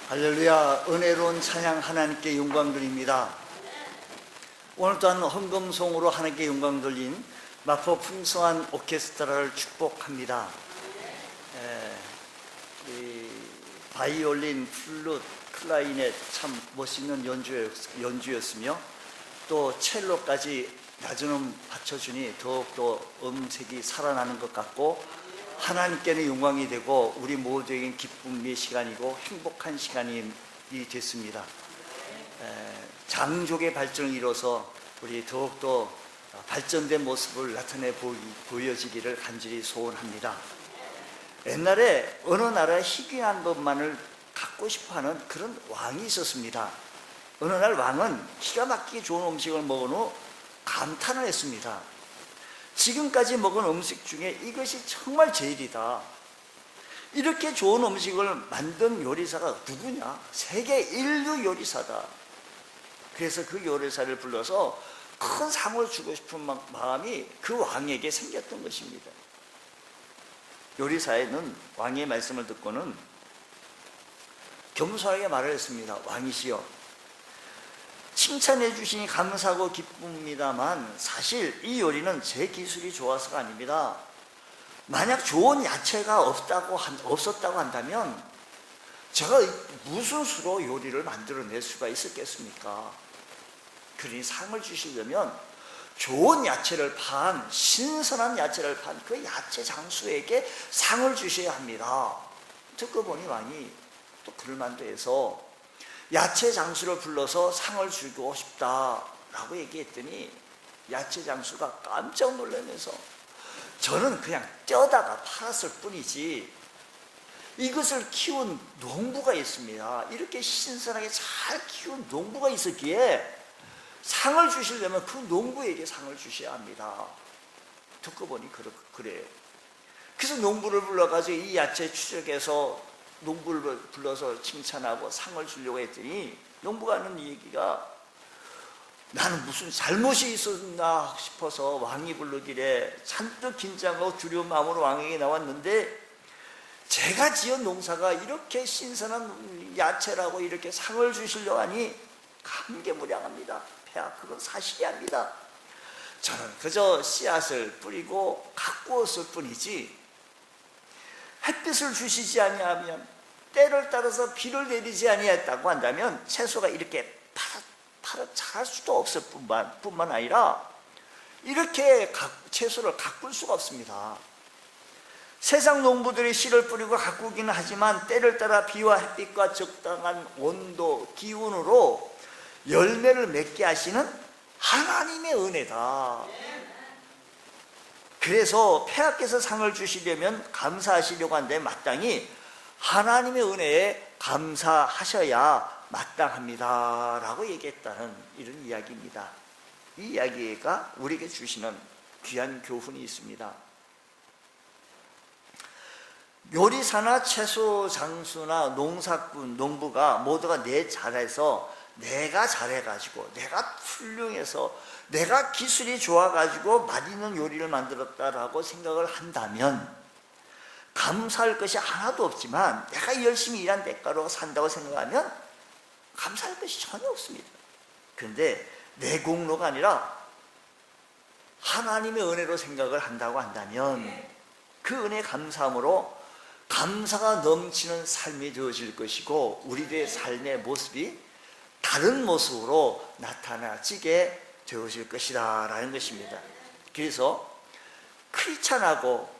할렐루야. 은혜로운 찬양 하나님께 영광 드립니다. 오늘 또한 헌금송으로 하나님께 영광 돌린 마포 풍성한 오케스트라를 축복합니다. 바이올린, 플룻, 클라리넷 참 멋있는 연주였으며 또 첼로까지 나주는 받쳐주니 더욱더 음색이 살아나는 것 같고 하나님께는 영광이 되고 우리 모두에겐 기쁨의 시간이고 행복한 시간이 됐습니다. 장족의 발전을 이뤄서 우리 더욱더 발전된 모습을 나타내 보여지기를 간절히 소원합니다. 옛날에 어느 나라의 희귀한 것만을 갖고 싶어하는 그런 왕이 있었습니다. 어느 날 왕은 기가 막히게 좋은 음식을 먹은 후 감탄을 했습니다. 지금까지 먹은 음식 중에 이것이 정말 제일이다. 이렇게 좋은 음식을 만든 요리사가 누구냐? 세계 인류 요리사다. 그래서 그 요리사를 불러서 큰 상을 주고 싶은 마음이 그 왕에게 생겼던 것입니다. 요리사에는 왕의 말씀을 듣고는 겸손하게 말을 했습니다. 왕이시여, 칭찬해 주시니 감사하고 기쁩니다만 사실 이 요리는 제 기술이 좋아서가 아닙니다. 만약 좋은 야채가 없었다고 한다면 제가 무슨 수로 요리를 만들어낼 수가 있었겠습니까? 그러니 상을 주시려면 좋은 야채를 판, 신선한 야채를 판 그 야채 장수에게 상을 주셔야 합니다. 듣고 보니 왕이 또 그럴만도 해서 야채 장수를 불러서 상을 주고 싶다라고 얘기했더니 야채 장수가 깜짝 놀라면서 저는 그냥 떼어다가 팔았을 뿐이지 이것을 키운 농부가 있습니다. 이렇게 신선하게 잘 키운 농부가 있었기에 상을 주시려면 그 농부에게 상을 주셔야 합니다. 듣고 보니 그래요. 그래서 농부를 불러가지고 이 야채 추적해서 농부를 불러서 칭찬하고 상을 주려고 했더니 농부가 하는 얘기가 나는 무슨 잘못이 있었나 싶어서 왕이 부르기래 잔뜩 긴장하고 두려운 마음으로 왕에게 나왔는데 제가 지은 농사가 이렇게 신선한 야채라고 이렇게 상을 주시려고 하니 감개무량합니다. 폐하, 그건 사실이 아닙니다. 저는 그저 씨앗을 뿌리고 가꾸었을 뿐이지 햇빛을 주시지 아니하면 때를 따라서 비를 내리지 아니했다고 한다면 채소가 이렇게 파랗 자랄 수도 없을 뿐만 아니라 이렇게 채소를 가꿀 수가 없습니다. 세상 농부들이 씨를 뿌리고 가꾸기는 하지만 때를 따라 비와 햇빛과 적당한 온도, 기온으로 열매를 맺게 하시는 하나님의 은혜다. 그래서 폐하께서 상을 주시려면 감사하시려고 하는데 마땅히 하나님의 은혜에 감사하셔야 마땅합니다 라고 얘기했다는 이런 이야기입니다. 이 이야기가 우리에게 주시는 귀한 교훈이 있습니다. 요리사나 채소 장수나 농사꾼, 농부가 모두가 내 잘해서 내가 잘해가지고 내가 훌륭해서 내가 기술이 좋아가지고 맛있는 요리를 만들었다라고 생각을 한다면 감사할 것이 하나도 없지만 내가 열심히 일한 대가로 산다고 생각하면 감사할 것이 전혀 없습니다. 그런데 내 공로가 아니라 하나님의 은혜로 생각을 한다고 한다면 그 은혜 감사함으로 감사가 넘치는 삶이 되어질 것이고 우리들의 삶의 모습이 다른 모습으로 나타나지게 되어질 것이다 라는 것입니다. 그래서 크리스찬하고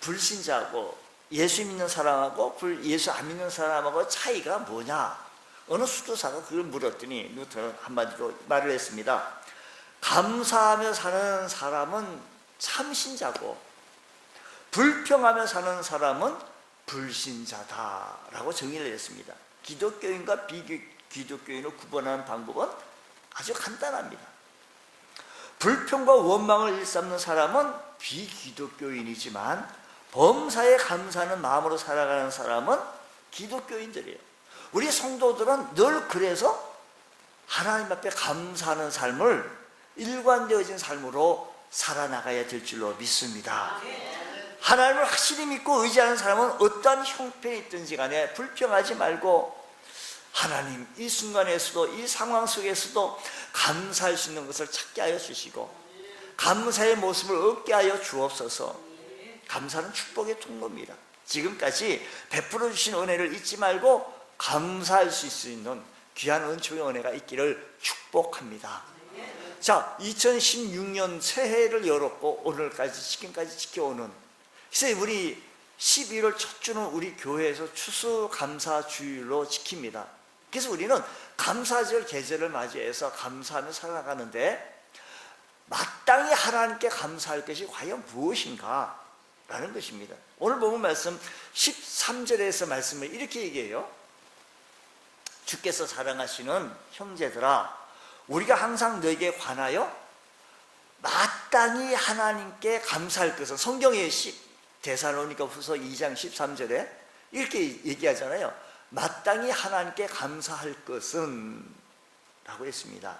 불신자하고 예수 믿는 사람하고 예수 안 믿는 사람하고 차이가 뭐냐? 어느 수도사가 그걸 물었더니 뉴턴은 한마디로 말을 했습니다. 감사하며 사는 사람은 참신자고 불평하며 사는 사람은 불신자다라고 정의를 했습니다. 기독교인과 비기독교인을 구분하는 방법은 아주 간단합니다. 불평과 원망을 일삼는 사람은 비기독교인이지만 범사에 감사하는 마음으로 살아가는 사람은 기독교인들이에요. 우리 성도들은 늘 그래서 하나님 앞에 감사하는 삶을 일관되어진 삶으로 살아나가야 될 줄로 믿습니다. 하나님을 확실히 믿고 의지하는 사람은 어떠한 형편이 있든지 간에 불평하지 말고 하나님 이 순간에서도 이 상황 속에서도 감사할 수 있는 것을 찾게 하여 주시고 감사의 모습을 얻게 하여 주옵소서. 감사는 축복의 통로입니다. 지금까지 베풀어 주신 은혜를 잊지 말고 감사할 수 있는 귀한 은총의 은혜가 있기를 축복합니다. 자, 2016년 새해를 열었고 오늘까지 지금까지 지켜오는, 그래서 우리 12월 첫 주는 우리 교회에서 추수감사주일로 지킵니다. 그래서 우리는 감사절 계절을 맞이해서 감사하며 살아가는데, 마땅히 하나님께 감사할 것이 과연 무엇인가 라는 것입니다. 오늘 본문 말씀 13절에서 말씀을 이렇게 얘기해요. 주께서 사랑하시는 형제들아, 우리가 항상 너에게 관하여 마땅히 하나님께 감사할 것은, 성경에 데살로니가 후서 2장 13절에 이렇게 얘기하잖아요. 마땅히 하나님께 감사할 것은 라고 했습니다.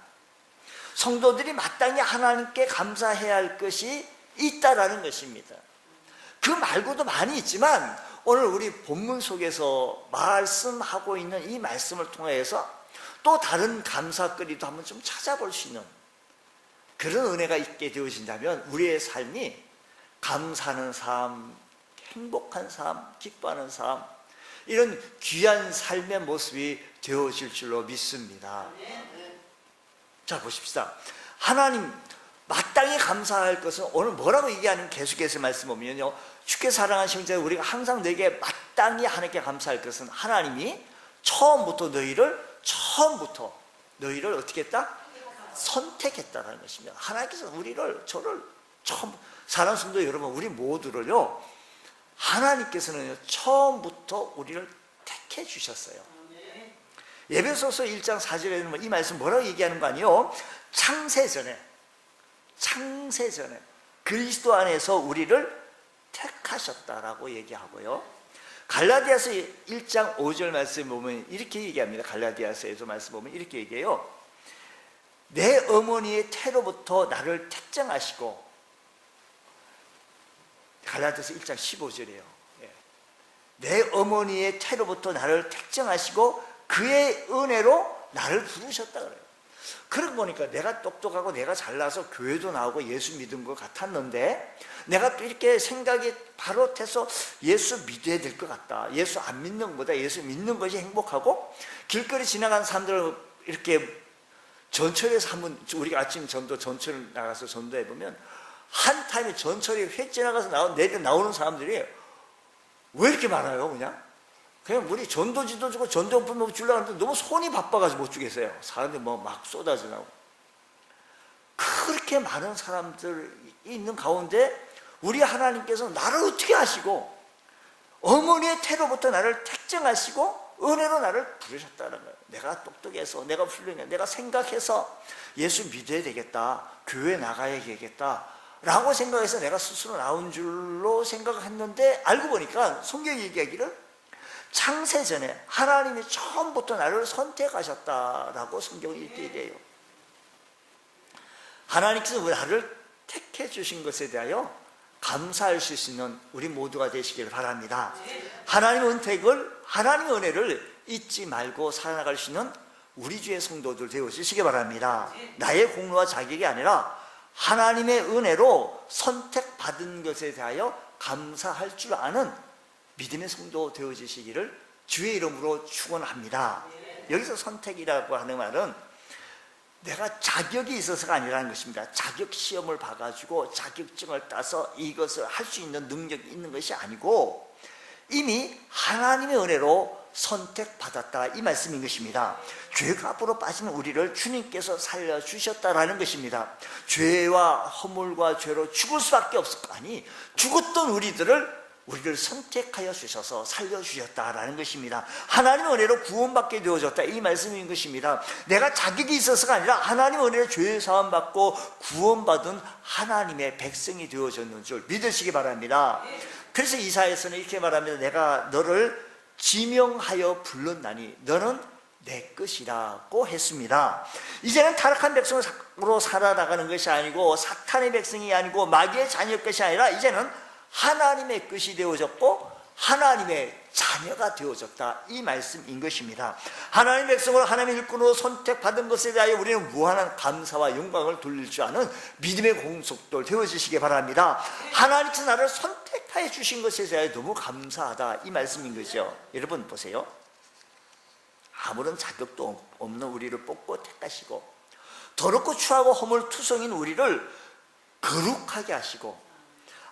성도들이 마땅히 하나님께 감사해야 할 것이 있다라는 것입니다. 그 말고도 많이 있지만 오늘 우리 본문 속에서 말씀하고 있는 이 말씀을 통해서 또 다른 감사거리도 한번 좀 찾아볼 수 있는 그런 은혜가 있게 되어진다면 우리의 삶이 감사하는 삶, 행복한 삶, 기뻐하는 삶, 이런 귀한 삶의 모습이 되어질 줄로 믿습니다. 자, 보십시다. 하나님 마땅히 감사할 것은 오늘 뭐라고 얘기하는, 계속해서 말씀 보면요, 주께 사랑하신 형제, 우리가 항상 너에게 마땅히 하나님께 감사할 것은 하나님이 처음부터 너희를 어떻게 했다? 선택했다는 것입니다. 하나님께서 저를 처음, 사랑하는 성도 여러분, 우리 모두를요, 하나님께서는 처음부터 우리를 택해 주셨어요. 에베소서 1장 4절에는 이 말씀 뭐라고 얘기하는 거 아니에요? 창세전에 그리스도 안에서 우리를 택하셨다라고 얘기하고요. 갈라디아서 1장 5절 말씀 보면 이렇게 얘기합니다. 갈라디아서에서 말씀 보면 이렇게 얘기해요. 내 어머니의 태로부터 나를 택정하시고, 갈라디아서 1장 15절이에요. 내 어머니의 태로부터 나를 택정하시고 그의 은혜로 나를 부르셨다 그래요. 그러고 보니까 내가 똑똑하고 내가 잘나서 교회도 나오고 예수 믿은 것 같았는데, 내가 또 이렇게 생각이 바로 돼서 예수 믿어야 될 것 같다, 예수 안 믿는 것보다 예수 믿는 것이 행복하고, 길거리 지나가는 사람들을 이렇게 전철에서 한번, 우리가 아침 전철 나가서 전도해 보면 한 타임에 전철이 획 지나가서 나오는 사람들이 왜 이렇게 많아요? 그냥 우리 전도지도 주고 전도용품 주려고 하는데 너무 손이 바빠가지고 못 주겠어요. 사람들이 막 쏟아져 나오고. 그렇게 많은 사람들이 있는 가운데 우리 하나님께서 나를 어떻게 하시고, 어머니의 태로부터 나를 택정하시고 은혜로 나를 부르셨다는 거예요. 내가 똑똑해서, 내가 훌륭해, 내가 생각해서 예수 믿어야 되겠다, 교회 나가야 되겠다 라고 생각해서 내가 스스로 나온 줄로 생각했는데, 알고 보니까 성경이 얘기하기를 창세전에 하나님이 처음부터 나를 선택하셨다라고 성경이 이렇게 얘기해요. 하나님께서 나를 택해 주신 것에 대하여 감사할 수 있는 우리 모두가 되시길 바랍니다. 하나님의 은택을, 하나님의 은혜를 잊지 말고 살아나갈 수 있는 우리 주의 성도들 되어주시기 바랍니다. 나의 공로와 자격이 아니라 하나님의 은혜로 선택받은 것에 대하여 감사할 줄 아는 믿음의 성도 되어주시기를 주의 이름으로 축원합니다. 여기서 선택이라고 하는 말은 내가 자격이 있어서가 아니라는 것입니다. 자격 시험을 봐가지고 자격증을 따서 이것을 할 수 있는 능력이 있는 것이 아니고, 이미 하나님의 은혜로 선택받았다, 이 말씀인 것입니다. 죄가 앞으로 빠지는 우리를 주님께서 살려주셨다라는 것입니다. 죄와 허물과 죄로 죽을 수밖에 아니 죽었던 우리를 선택하여 주셔서 살려주셨다라는 것입니다. 하나님의 은혜로 구원받게 되어졌다, 이 말씀인 것입니다. 내가 자격이 있어서가 아니라 하나님의 은혜로 죄 사함 받고 구원받은 하나님의 백성이 되어졌는 줄 믿으시기 바랍니다. 그래서 이사야서는 이렇게 말합니다. 내가 너를 지명하여 불렀나니 너는 내 것이라고 했습니다. 이제는 타락한 백성으로 살아나가는 것이 아니고, 사탄의 백성이 아니고, 마귀의 자녀의 것이 아니라 이제는 하나님의 것이 되어졌고, 하나님의 자녀가 되어졌다, 이 말씀인 것입니다. 하나님의 백성으로 하나님의 일꾼으로 선택받은 것에 대하여 우리는 무한한 감사와 영광을 돌릴 줄 아는 믿음의 공속들 되어지시기 바랍니다. 하나님께서 나를 선택하여 주신 것에 대하여 너무 감사하다, 이 말씀인 거죠. 여러분 보세요. 아무런 자격도 없는 우리를 뽑고 택하시고 더럽고 추하고 허물투성인 우리를 거룩하게 하시고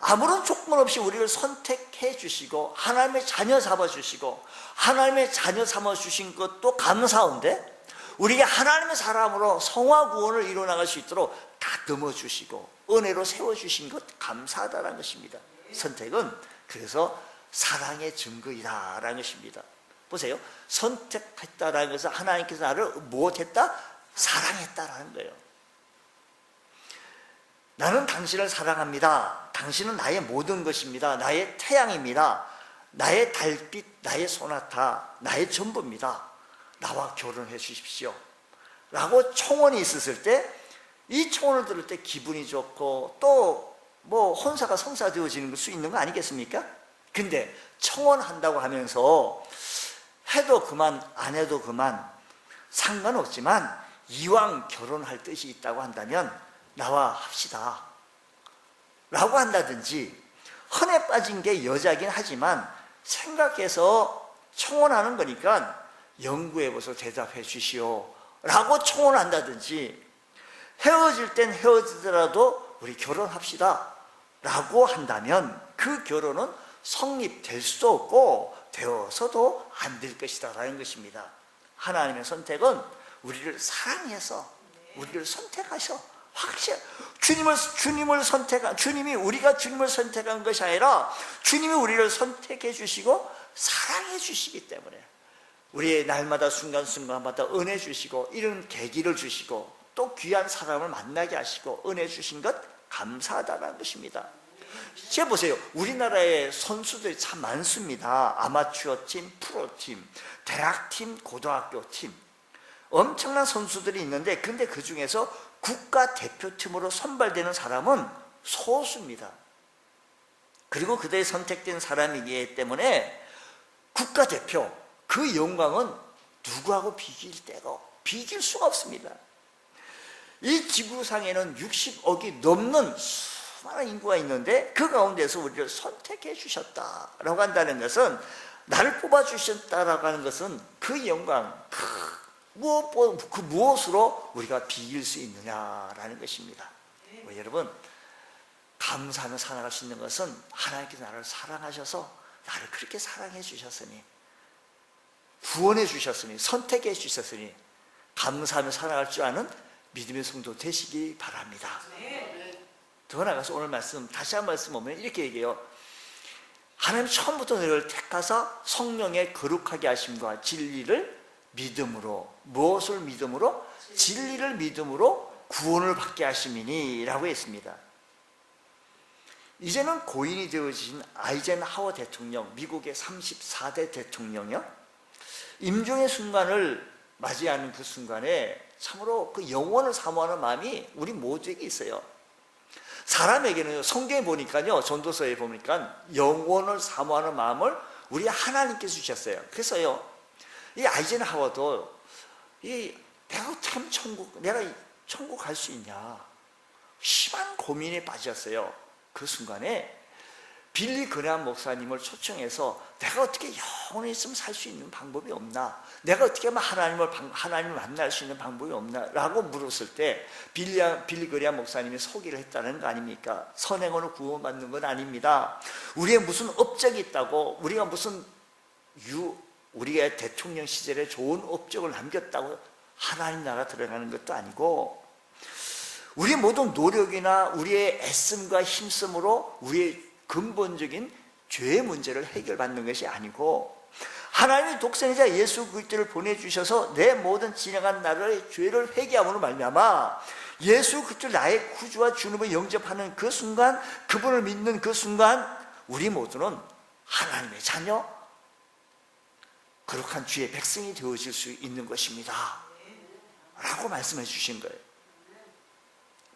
아무런 조건 없이 우리를 선택해 주시고 하나님의 자녀 삼아주시고 하나님의 자녀 삼아주신 것도 감사한데 우리가 하나님의 사람으로 성화 구원을 이루어나갈 수 있도록 다듬어 주시고 은혜로 세워주신 것 감사하다는 것입니다. 선택은 그래서 사랑의 증거이다라는 것입니다. 보세요. 선택했다라는 것은 하나님께서 나를 무엇했다? 사랑했다라는 거예요. 나는 당신을 사랑합니다. 당신은 나의 모든 것입니다. 나의 태양입니다. 나의 달빛, 나의 소나타, 나의 전부입니다. 나와 결혼해 주십시오 라고 청혼이 있었을 때 이 청혼을 들을 때 기분이 좋고 또 뭐 혼사가 성사되어지는 수 있는 거 아니겠습니까? 근데 청혼한다고 하면서 해도 그만 안 해도 그만 상관없지만 이왕 결혼할 뜻이 있다고 한다면 나와 합시다 라고 한다든지, 헌에 빠진 게 여자긴 하지만 생각해서 청혼하는 거니까 연구해보서 대답해 주시오 라고 청혼한다든지, 헤어질 땐 헤어지더라도 우리 결혼합시다 라고 한다면 그 결혼은 성립될 수도 없고 되어서도 안 될 것이다 라는 것입니다. 하나님의 선택은 우리를 사랑해서 우리를 선택하셔 주님이 우리가 주님을 선택한 것이 아니라 주님이 우리를 선택해 주시고 사랑해 주시기 때문에 우리의 날마다 순간순간마다 은혜 주시고 이런 계기를 주시고 또 귀한 사람을 만나게 하시고 은혜 주신 것 감사하다는 것입니다. 지금 보세요. 우리나라에 선수들이 참 많습니다. 아마추어 팀, 프로팀, 대학팀, 고등학교팀, 엄청난 선수들이 있는데 근데 그 중에서 국가대표팀으로 선발되는 사람은 소수입니다. 그리고 그들이 선택된 사람이기 때문에 국가대표, 그 영광은 누구하고 비길 수가 없습니다. 이 지구상에는 60억이 넘는 수많은 인구가 있는데 그 가운데서 우리를 선택해 주셨다라고 한다는 것은, 나를 뽑아주셨다라고 하는 것은 그 영광, 그 무엇으로 우리가 비길 수 있느냐라는 것입니다. 여러분, 감사하며 살아갈 수 있는 것은 하나님께서 나를 사랑하셔서 나를 그렇게 사랑해 주셨으니, 구원해 주셨으니, 선택해 주셨으니 감사하며 살아갈 줄 아는 믿음의 성도 되시기 바랍니다. 더 나아가서 오늘 말씀 다시 한 말씀 보면 이렇게 얘기해요. 하나님 처음부터 너를 택하사 성령의 거룩하게 하심과 진리를 믿음으로, 무엇을 믿음으로? 진리를 믿음으로 구원을 받게 하심이니 라고 했습니다. 이제는 고인이 되어진 아이젠하워 대통령, 미국의 34대 대통령이요, 임종의 순간을 맞이하는 그 순간에 참으로 그 영원을 사모하는 마음이 우리 모두에게 있어요. 사람에게는 성경에 보니까요, 전도서에 보니까 영원을 사모하는 마음을 우리 하나님께서 주셨어요. 그래서요, 이 아이젠하워도 내가 참 내가 천국 갈 수 있냐, 심한 고민에 빠졌어요. 그 순간에 빌리 그레함 목사님을 초청해서 내가 어떻게 영원히 있으면 살 수 있는 방법이 없나, 내가 어떻게 하면 하나님을 만날 수 있는 방법이 없나 라고 물었을 때 빌리 그레함 목사님이 소개를 했다는 거 아닙니까? 선행으로 구원받는 건 아닙니다. 우리의 무슨 업적이 있다고, 우리가 우리가 대통령 시절에 좋은 업적을 남겼다고 하나님 나라 들어가는 것도 아니고, 우리의 모든 노력이나 우리의 애씀과 힘씀으로 우리의 근본적인 죄의 문제를 해결받는 것이 아니고, 하나님의 독생자 예수 그리스도를 보내주셔서 내 모든 지나간 나라의 죄를 회개함으로 말미암아 예수 그리스도를 나의 구주와 주님을 영접하는 그 순간, 그분을 믿는 그 순간 우리 모두는 하나님의 자녀, 거룩한 주의 백성이 되어질 수 있는 것입니다 라고 말씀해 주신 거예요.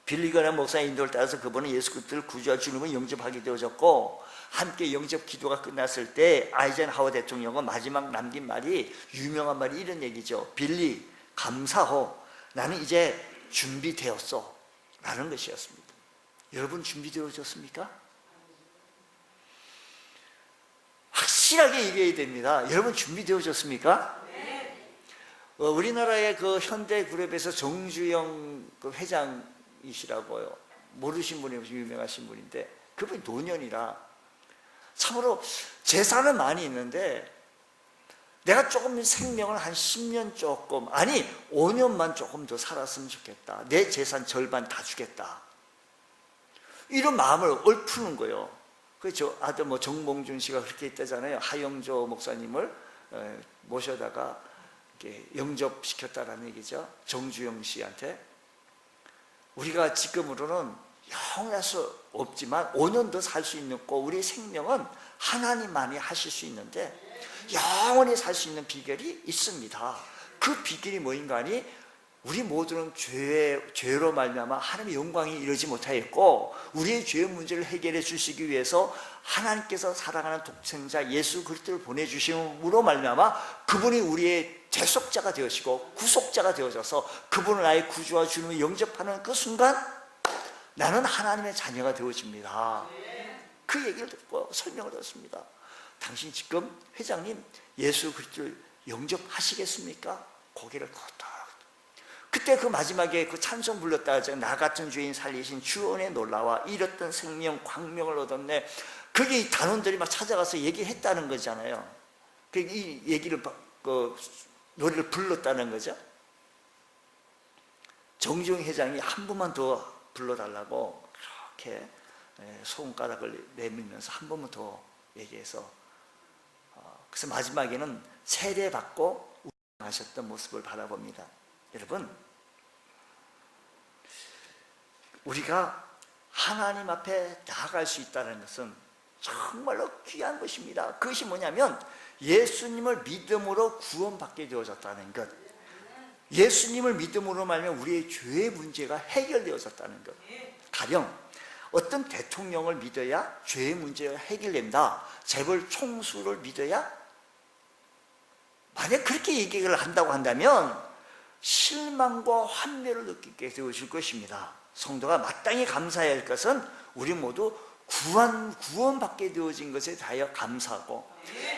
빌리거나 목사의 인도를 따라서 그분은 예수 그리스도를 구주와 주님을 영접하게 되어졌고, 함께 영접 기도가 끝났을 때 아이젠하워 대통령은 마지막 남긴 말이 유명한 말이 이런 얘기죠. 빌리, 감사호. 나는 이제 준비되었어. 라는 것이었습니다. 여러분 준비되어졌습니까? 확실하게 얘기해야 됩니다. 여러분 준비되어졌습니까? 우리나라의 그 현대그룹에서 정주영 그 회장이시라고요. 모르신 분이 유명하신 분인데 그분이 노년이라 참으로 재산은 많이 있는데 내가 조금 생명을 한 10년 조금, 아니 5년만 조금 더 살았으면 좋겠다. 내 재산 절반 다 주겠다. 이런 마음을 읊푸는 거예요. 그렇죠. 아들 뭐 정봉준 씨가 그렇게 했다잖아요. 하영조 목사님을 모셔다가 영접시켰다라는 얘기죠. 정주영 씨한테. 우리가 지금으로는 영원할 수 없지만 5년 더 살 수 있는 거, 우리의 생명은 하나님만이 하실 수 있는데 영원히 살 수 있는 비결이 있습니다. 그 비결이 뭐인가 하니 우리 모두는 죄로 말미암아 하나님의 영광이 이루지 못하였고, 우리의 죄의 문제를 해결해 주시기 위해서 하나님께서 사랑하는 독생자 예수 그리스도를 보내주심으로 말미암아 그분이 우리의 대속자가 되어지고 구속자가 되어져서 그분을 나의 구주와 주님을 영접하는 그 순간 나는 하나님의 자녀가 되어집니다. 그 얘기를 듣고 설명을 했습니다. 당신 지금 회장님 예수 그리스도를 영접하시겠습니까? 고개를 걷다. 그때 그 마지막에 그 찬송 불렀다 하죠. 나 같은 죄인 살리신 주원의 놀라와 잃었던 생명 광명을 얻었네. 그게 이 단원들이 막 찾아가서 얘기했다는 거잖아요. 이 얘기를 그 노래를 불렀다는 거죠. 정주영 회장이 한 번만 더 불러달라고 이렇게 손가락을 내밀면서 한 번만 더 얘기해서 그래서 마지막에는 세례받고 하셨던 모습을 바라봅니다. 여러분, 우리가 하나님 앞에 나아갈 수 있다는 것은 정말로 귀한 것입니다. 그것이 뭐냐면 예수님을 믿음으로 구원받게 되어졌다는 것, 예수님을 믿음으로 말하면 우리의 죄의 문제가 해결되어졌다는 것. 가령 어떤 대통령을 믿어야 죄의 문제가 해결된다, 재벌 총수를 믿어야, 만약 그렇게 얘기를 한다고 한다면 실망과 환멸을 느끼게 되어질 것입니다. 성도가 마땅히 감사해야 할 것은 우리 모두 구원받게 되어진 것에 대하여 감사하고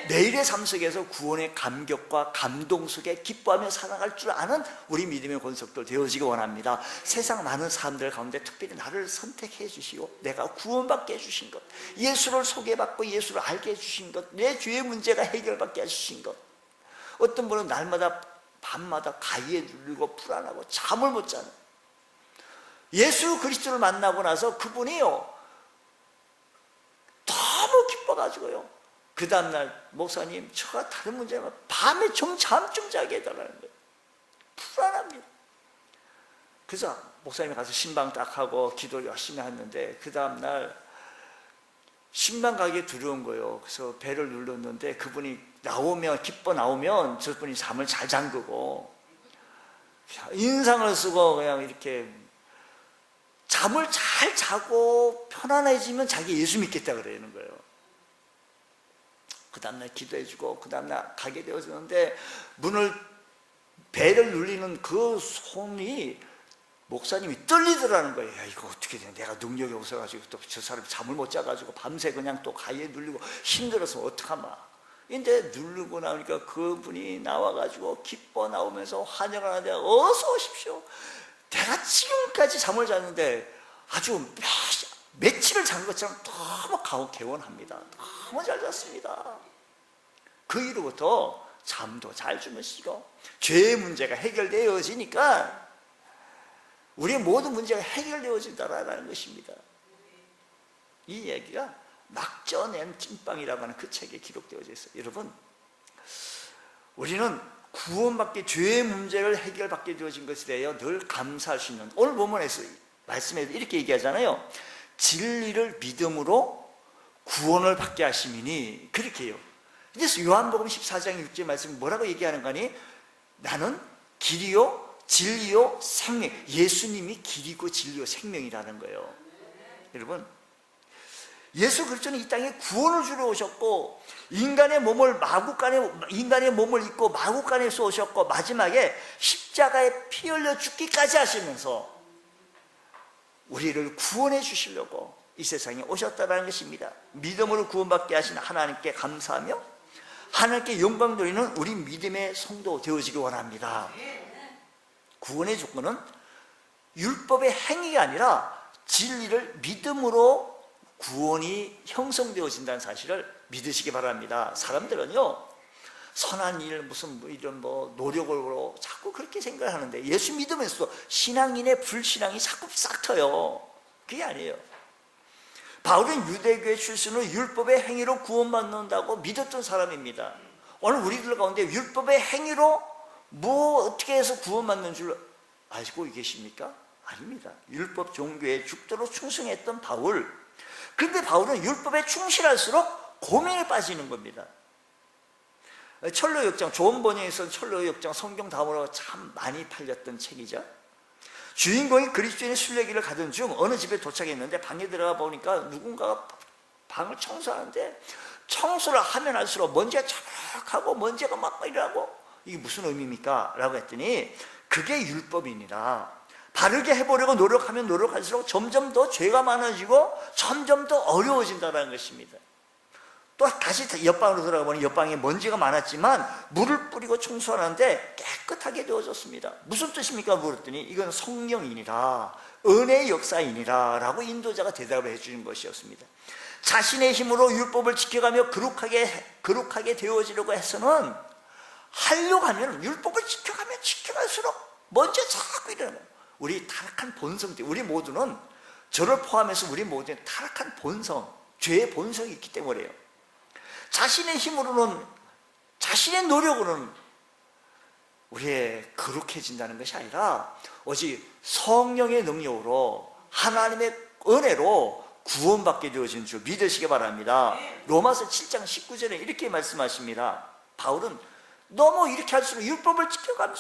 내일의 삶 속에서 구원의 감격과 감동 속에 기뻐하며 살아갈 줄 아는 우리 믿음의 권속들 되어지기 원합니다. 세상 많은 사람들 가운데 특별히 나를 선택해 주시고 내가 구원받게 해주신 것, 예수를 소개받고 예수를 알게 해주신 것, 내 죄의 문제가 해결받게 해주신 것. 어떤 분은 날마다 밤마다 가위에 눌리고 불안하고 잠을 못 자는, 예수 그리스도를 만나고 나서 그분이요 너무 기뻐가지고요 그 다음날 목사님 저가 다른 문제가 밤에 좀 잠 좀 자게 해달라는 거예요. 불안합니다. 그래서 목사님이 가서 신방 딱 하고 기도를 열심히 했는데 그 다음날 신방 가기에 두려운 거예요. 그래서 배를 눌렀는데 그분이 나오면, 기뻐 나오면 저분이 잠을 잘 잠그고 인상을 쓰고 그냥 이렇게 잠을 잘 자고 편안해지면 자기 예수 믿겠다 그러는 거예요. 그 다음날 기도해주고 그 다음날 가게 되어졌는데 배를 눌리는 그 손이 목사님이 떨리더라는 거예요. 야, 이거 어떻게 돼? 내가 능력이 없어가지고 또 저 사람이 잠을 못 자가지고 밤새 그냥 또 가위에 눌리고 힘들어서 어떡하마. 근데 누르고 나오니까 그분이 나와가지고 기뻐 나오면서 환영을 하는데 어서 오십시오. 내가 지금까지 잠을 잤는데 아주 며칠을 잔 것처럼 너무 개운합니다. 너무 잘 잤습니다. 그 이후부터 잠도 잘 주무시고 죄의 문제가 해결되어지니까 우리의 모든 문제가 해결되어진다라는 것입니다. 이 얘기가 막져낸 찐빵이라고 하는 그 책에 기록되어져 있어요. 여러분, 우리는 구원받게, 죄의 문제를 해결받게 되어진 것에 대하여 늘 감사할 수 있는, 오늘 본문에서 말씀에서 이렇게 얘기하잖아요. 진리를 믿음으로 구원을 받게 하심이니, 그렇게 해요. 그래서 요한복음 14장 6절 말씀 뭐라고 얘기하는 거니? 나는 길이요 진리요 생명. 예수님이 길이고 진리요 생명이라는 거예요. 여러분, 예수 그리스도는 이 땅에 구원을 주러 오셨고, 인간의 몸을 입고 마구간에서 오셨고, 마지막에 십자가에 피 흘려 죽기까지 하시면서 우리를 구원해 주시려고 이 세상에 오셨다는 것입니다. 믿음으로 구원받게 하신 하나님께 감사하며 하나님께 영광 돌리는 우리 믿음의 성도 되어지기 원합니다. 구원의 조건은 율법의 행위가 아니라 진리를 믿음으로 구원이 형성되어진다는 사실을 믿으시기 바랍니다. 사람들은요, 선한 일, 무슨 이런 노력으로 자꾸 그렇게 생각하는데, 예수 믿으면서도 신앙인의 불신앙이 자꾸 싹터요. 그게 아니에요. 바울은 유대교의 출신으로 율법의 행위로 구원받는다고 믿었던 사람입니다. 오늘 우리들 가운데 율법의 행위로 어떻게 해서 구원받는 줄 알고 계십니까? 아닙니다. 율법 종교에 죽도록 충성했던 바울. 그런데 바울은 율법에 충실할수록 고민에 빠지는 겁니다. 철로역정, 좋은 번역에 있어서 철로역정, 성경 다음으로 참 많이 팔렸던 책이죠. 주인공이 그리스도인의 순례길을 가던 중 어느 집에 도착했는데, 방에 들어가 보니까 누군가가 방을 청소하는데, 청소를 하면 할수록 먼지가 자락하고 먼지가 막 일어나고, 이게 무슨 의미입니까? 라고 했더니 그게 율법이니라. 바르게 해보려고 노력하면 노력할수록 점점 더 죄가 많아지고 점점 더 어려워진다는 것입니다. 또 다시 옆방으로 들어가 보니 옆방에 먼지가 많았지만 물을 뿌리고 청소하는데 깨끗하게 되어졌습니다. 무슨 뜻입니까? 물었더니 이건 성령이니라, 은혜의 역사이니라 라고 인도자가 대답을 해주는 것이었습니다. 자신의 힘으로 율법을 지켜가며 거룩하게 되어지려고 해서는, 하려고 하면 율법을 지켜가면 지켜갈수록 먼지가 자꾸 일어나요. 우리 타락한 본성들, 우리 모두는, 저를 포함해서 우리 모두는 타락한 본성, 죄의 본성이 있기 때문에요. 자신의 힘으로는, 자신의 노력으로는 우리의 거룩해진다는 것이 아니라 오직 성령의 능력으로, 하나님의 은혜로 구원받게 되어진 줄 믿으시기 바랍니다. 로마서 7장 19절에 이렇게 말씀하십니다. 바울은 너무 이렇게 할수록, 율법을 지켜가면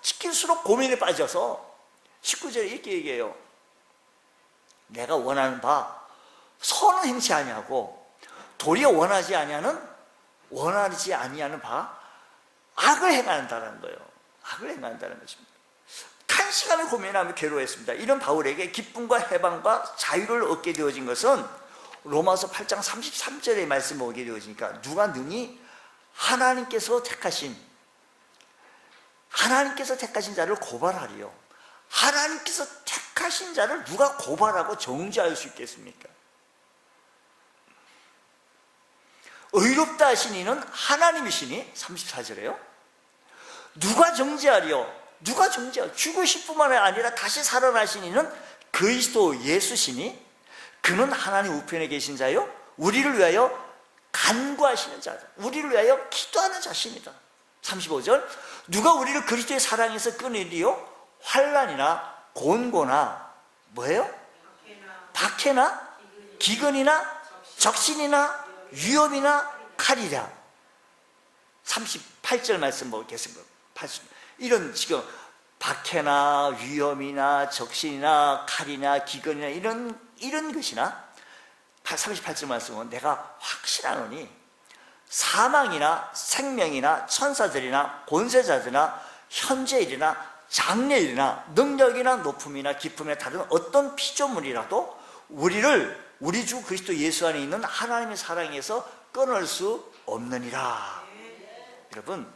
지킬수록 고민에 빠져서 19절에 이렇게 얘기해요. 내가 원하는 바 선은 행치 아니하고 도리어 원하지 아니하는 바 악을 행한다는 거예요. 악을 행한다는 것입니다. 간시간을 고민하며 괴로워했습니다. 이런 바울에게 기쁨과 해방과 자유를 얻게 되어진 것은 로마서 8장 33절의 말씀을 오게 되어지니까, 누가 능히 하나님께서 택하신 자를 고발하리요. 하나님께서 택하신 자를 누가 고발하고 정죄할 수 있겠습니까? 의롭다 하신 이는 하나님이시니, 34절에요. 누가 정죄하리요? 누가 정죄하리요? 죽으실 뿐만 아니라 다시 살아나신 이는 그리스도 예수시니, 그는 하나님 우편에 계신 자요, 우리를 위하여 간구하시는 자다. 우리를 위하여 기도하는 자십니다. 35절, 누가 우리를 그리스도의 사랑에서 끊으리요? 환난이나 곤고나 뭐예요? 박해나 기근이나 적신이나 위험이나 칼이라. 38절 말씀 보겠습니다. 이런 지금 박해나 위험이나 적신이나 칼이나 기근이나 이런 것이나, 38절 말씀은 내가 확신하노니 사망이나 생명이나 천사들이나 권세자들이나 현재일이나 장래일이나 능력이나 높음이나 깊음이나 다른 어떤 피조물이라도 우리 주 그리스도 예수 안에 있는 하나님의 사랑에서 끊을 수 없느니라. 여러분,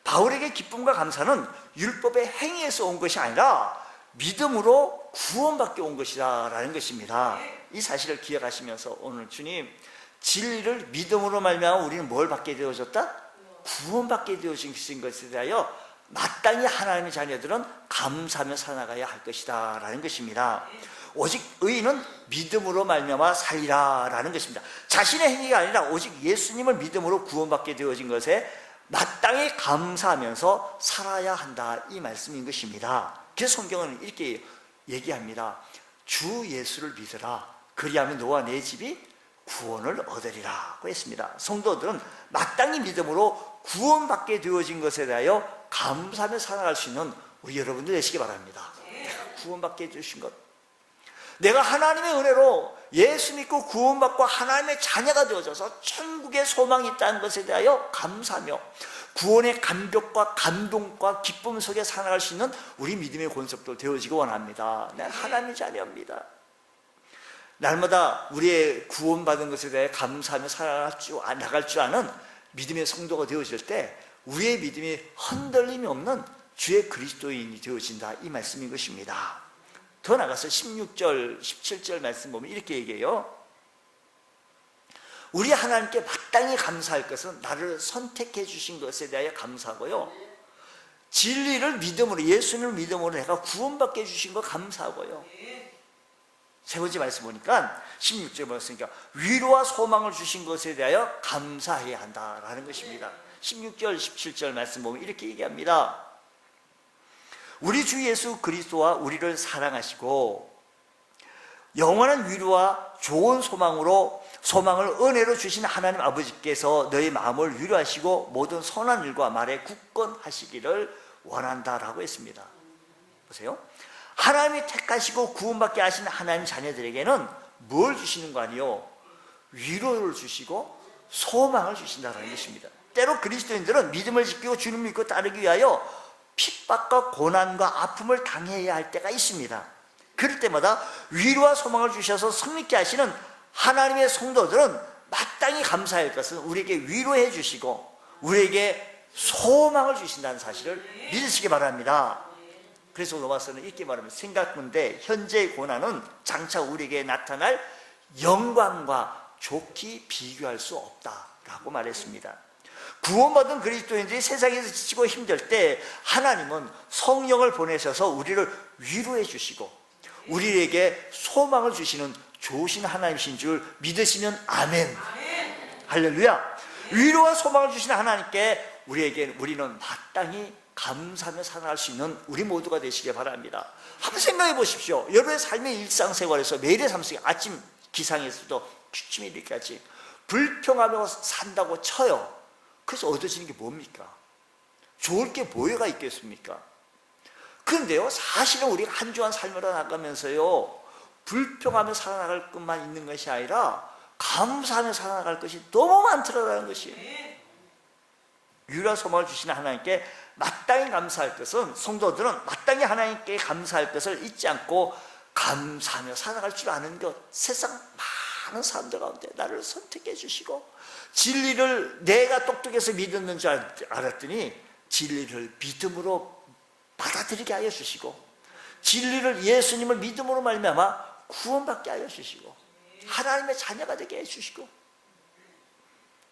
바울에게 기쁨과 감사는 율법의 행위에서 온 것이 아니라 믿음으로 구원받게 온 것이다라는 것입니다. 이 사실을 기억하시면서 오늘 주님, 진리를 믿음으로 말미암아 우리는 뭘 받게 되어졌다? 구원받게 되어진 것에 대하여 마땅히 하나님의 자녀들은 감사하며 살아가야 할 것이다 라는 것입니다. 오직 의인은 믿음으로 말미암아 살리라 라는 것입니다. 자신의 행위가 아니라 오직 예수님을 믿음으로 구원받게 되어진 것에 마땅히 감사하면서 살아야 한다, 이 말씀인 것입니다. 그래서 성경은 이렇게 얘기합니다. 주 예수를 믿으라, 그리하면 너와 내 집이 구원을 얻으리라고 했습니다. 성도들은 마땅히 믿음으로 구원받게 되어진 것에 대하여 감사하며 살아갈 수 있는 우리 여러분들 되시기 바랍니다. 내가 구원받게 해주신 것, 내가 하나님의 은혜로 예수 믿고 구원받고 하나님의 자녀가 되어져서 천국의 소망이 있다는 것에 대하여 감사하며 구원의 감격과 감동과 기쁨 속에 살아갈 수 있는 우리 믿음의 권속도 되어지기 원합니다. 내가 하나님의 자녀입니다. 날마다 우리의 구원받은 것에 대해 감사하며 살아나갈 줄 아는 믿음의 성도가 되어질 때 우리의 믿음이 흔들림이 없는 주의 그리스도인이 되어진다, 이 말씀인 것입니다. 더 나가서 16절, 17절 말씀 보면 이렇게 얘기해요. 우리 하나님께 마땅히 감사할 것은 나를 선택해 주신 것에 대하여 감사하고요, 진리를 믿음으로, 예수님을 믿음으로 내가 구원받게 해주신 것 감사하고요, 세 번째 말씀 보니까 16절에 보았으니까 위로와 소망을 주신 것에 대하여 감사해야 한다라는 것입니다. 16절, 17절 말씀 보면 이렇게 얘기합니다. 우리 주 예수 그리스도와 우리를 사랑하시고 영원한 위로와 좋은 소망을 은혜로 주신 하나님 아버지께서 너희 마음을 위로하시고 모든 선한 일과 말에 굳건하시기를 원한다라고 했습니다. 보세요. 하나님이 택하시고 구원받게 하신 하나님 자녀들에게는 뭘 주시는 거 아니요? 위로를 주시고 소망을 주신다는 것입니다. 때로 그리스도인들은 믿음을 지키고 주님을 믿고 따르기 위하여 핍박과 고난과 아픔을 당해야 할 때가 있습니다. 그럴 때마다 위로와 소망을 주셔서 승리케 하시는 하나님의 성도들은 마땅히 감사할 것은 우리에게 위로해 주시고 우리에게 소망을 주신다는 사실을 믿으시기 바랍니다. 그래서 로마서는 이렇게 말합니다. 생각건대 현재의 고난은 장차 우리에게 나타날 영광과 좋게 비교할 수 없다라고 말했습니다. 구원받은 그리스도인들이 세상에서 지치고 힘들 때 하나님은 성령을 보내셔서 우리를 위로해 주시고 우리에게 소망을 주시는 좋으신 하나님이신 줄 믿으시면 아멘. 할렐루야. 위로와 소망을 주시는 하나님께 우리는 마땅히 감사하며 살아갈 수 있는 우리 모두가 되시길 바랍니다. 한번 생각해 보십시오. 여러분의 삶의 일상생활에서 매일의 삶 속에 아침 기상에서도 취침에 이르기까지 불평하며 산다고 쳐요. 그래서 얻어지는 게 뭡니까? 좋을 게 뭐가 있겠습니까? 그런데요, 사실은 우리가 한 주간 살며 나가면서요, 불평하며 살아나갈 것만 있는 것이 아니라 감사하며 살아나갈 것이 너무 많더라는 것이에요. 위로와 소망을 주시는 하나님께 마땅히 감사할 것은, 성도들은 마땅히 하나님께 감사할 것을 잊지 않고 감사하며 살아갈 줄 아는 것. 세상 많은 사람들 가운데 나를 선택해 주시고 진리를 내가 똑똑해서 믿었는 줄 알았더니 진리를 믿음으로 받아들이게 하여 주시고 진리를, 예수님을 믿음으로 말미암아 구원받게 하여 주시고 하나님의 자녀가 되게 해주시고,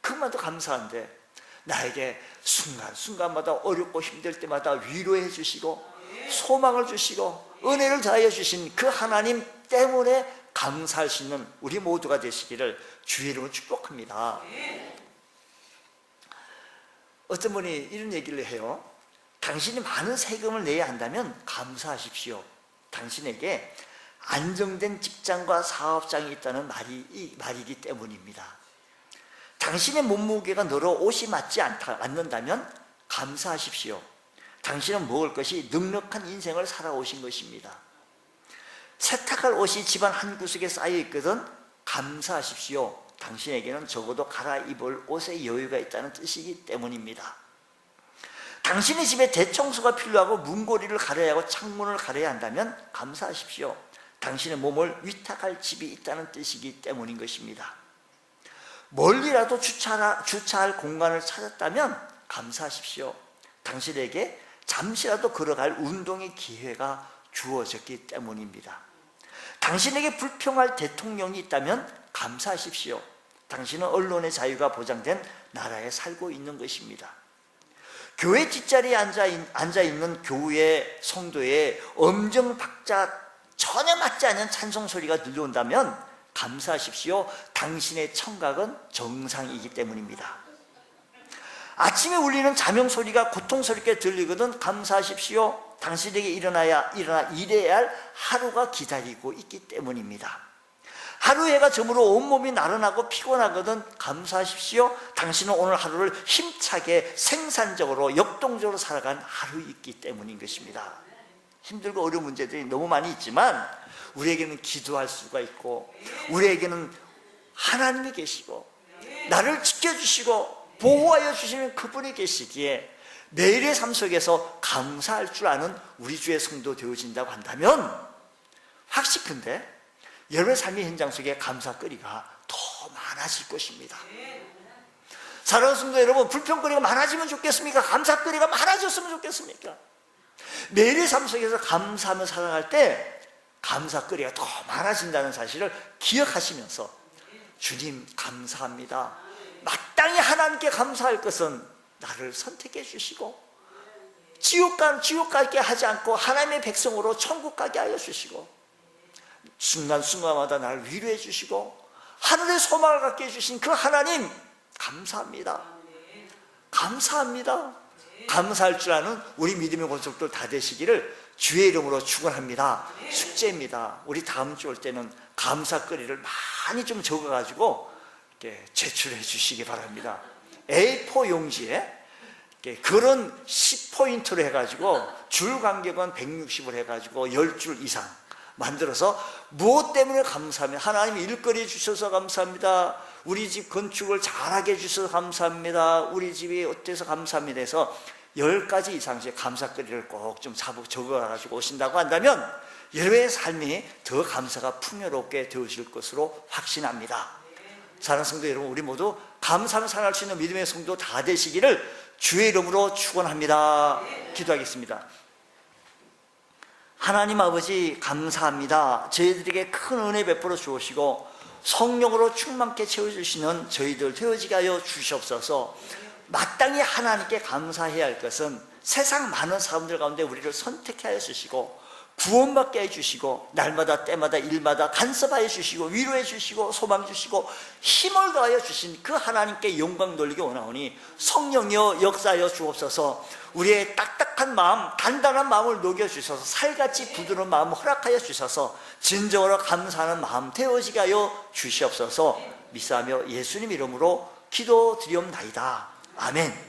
그것만도 감사한데 나에게 순간순간마다 어렵고 힘들 때마다 위로해 주시고 소망을 주시고 은혜를 다하여 주신 그 하나님 때문에 감사할 수 있는 우리 모두가 되시기를 주의 이름으로 축복합니다. 어떤 분이 이런 얘기를 해요. 당신이 많은 세금을 내야 한다면 감사하십시오. 당신에게 안정된 직장과 사업장이 있다는 말이기 때문입니다. 당신의 몸무게가 너로 옷이 맞지 않는다면 감사하십시오. 당신은 먹을 것이 넉넉한 인생을 살아오신 것입니다. 세탁할 옷이 집안 한 구석에 쌓여 있거든 감사하십시오. 당신에게는 적어도 갈아입을 옷의 여유가 있다는 뜻이기 때문입니다. 당신의 집에 대청소가 필요하고 문고리를 갈아야 하고 창문을 갈아야 한다면 감사하십시오. 당신의 몸을 위탁할 집이 있다는 뜻이기 때문인 것입니다. 멀리라도 주차할 공간을 찾았다면 감사하십시오. 당신에게 잠시라도 걸어갈 운동의 기회가 주어졌기 때문입니다. 당신에게 불평할 대통령이 있다면 감사하십시오. 당신은 언론의 자유가 보장된 나라에 살고 있는 것입니다. 교회 뒷자리에 앉아있는 교회 성도의 엄정박자 전혀 맞지 않는 찬송 소리가 들려온다면 감사하십시오. 당신의 청각은 정상이기 때문입니다. 아침에 울리는 자명 소리가 고통스럽게 들리거든 감사하십시오. 당신에게 일어나 일해야 할 하루가 기다리고 있기 때문입니다. 하루 해가 저물어 온몸이 나른하고 피곤하거든 감사하십시오. 당신은 오늘 하루를 힘차게 생산적으로 역동적으로 살아간 하루이기 때문인 것입니다. 힘들고 어려운 문제들이 너무 많이 있지만 우리에게는 기도할 수가 있고, 우리에게는 하나님이 계시고 나를 지켜주시고 보호하여 주시는 그분이 계시기에 매일의 삶 속에서 감사할 줄 아는 우리 주의 성도 되어진다고 한다면, 확실한데 여러분의 삶의 현장 속에 감사거리가 더 많아질 것입니다. 사랑하는 성도 여러분, 불평거리가 많아지면 좋겠습니까? 감사거리가 많아졌으면 좋겠습니까? 매일의 삶 속에서 감사하며 살아갈 때 감사거리가 더 많아진다는 사실을 기억하시면서, 주님 감사합니다, 마땅히 하나님께 감사할 것은 나를 선택해 주시고 지옥 가게 하지 않고 하나님의 백성으로 천국 가게 하여 주시고, 순간순간마다 나를 위로해 주시고 하늘의 소망을 갖게 해주신 그 하나님 감사합니다. 감사합니다. 감사할 줄 아는 우리 믿음의 권속들 다 되시기를 주의 이름으로 축원합니다. 숙제입니다. 우리 다음 주 올 때는 감사거리를 많이 좀 적어가지고 이렇게 제출해 주시기 바랍니다. A4 용지에 그런 10포인트로 해가지고 줄 간격은 160을 해가지고 10줄 이상 만들어서 무엇 때문에 감사하며, 하나님 일거리 주셔서 감사합니다, 우리 집 건축을 잘하게 해주셔서 감사합니다, 우리 집이 어때서 감사합니다 해서 10가지 이상씩 감사거리를 꼭 좀 적어가지고 오신다고 한다면 여러분의 삶이 더 감사가 풍요롭게 되어질 것으로 확신합니다. 사랑하는 성도 여러분, 우리 모두 감사하며 살아갈 수 있는 믿음의 성도 다 되시기를 주의 이름으로 축원합니다. 기도하겠습니다. 하나님 아버지 감사합니다. 저희들에게 큰 은혜 베풀어 주시고 성령으로 충만케 채워주시는 저희들 되어지게 하여 주시옵소서. 마땅히 하나님께 감사해야 할 것은 세상 많은 사람들 가운데 우리를 선택하여 주시고 구원받게 해주시고 날마다 때마다 일마다 간섭하여 주시고 위로해 주시고 소망 주시고 힘을 더하여 주신 그 하나님께 영광 돌리기 원하오니 성령이여 역사하여 주옵소서. 우리의 딱딱한 마음, 단단한 마음을 녹여주셔서 살같이 부드러운 마음을 허락하여 주셔서 진정으로 감사하는 마음 되어지게 하여 주시옵소서. 미사하며 예수님 이름으로 기도드리옵나이다. 아멘.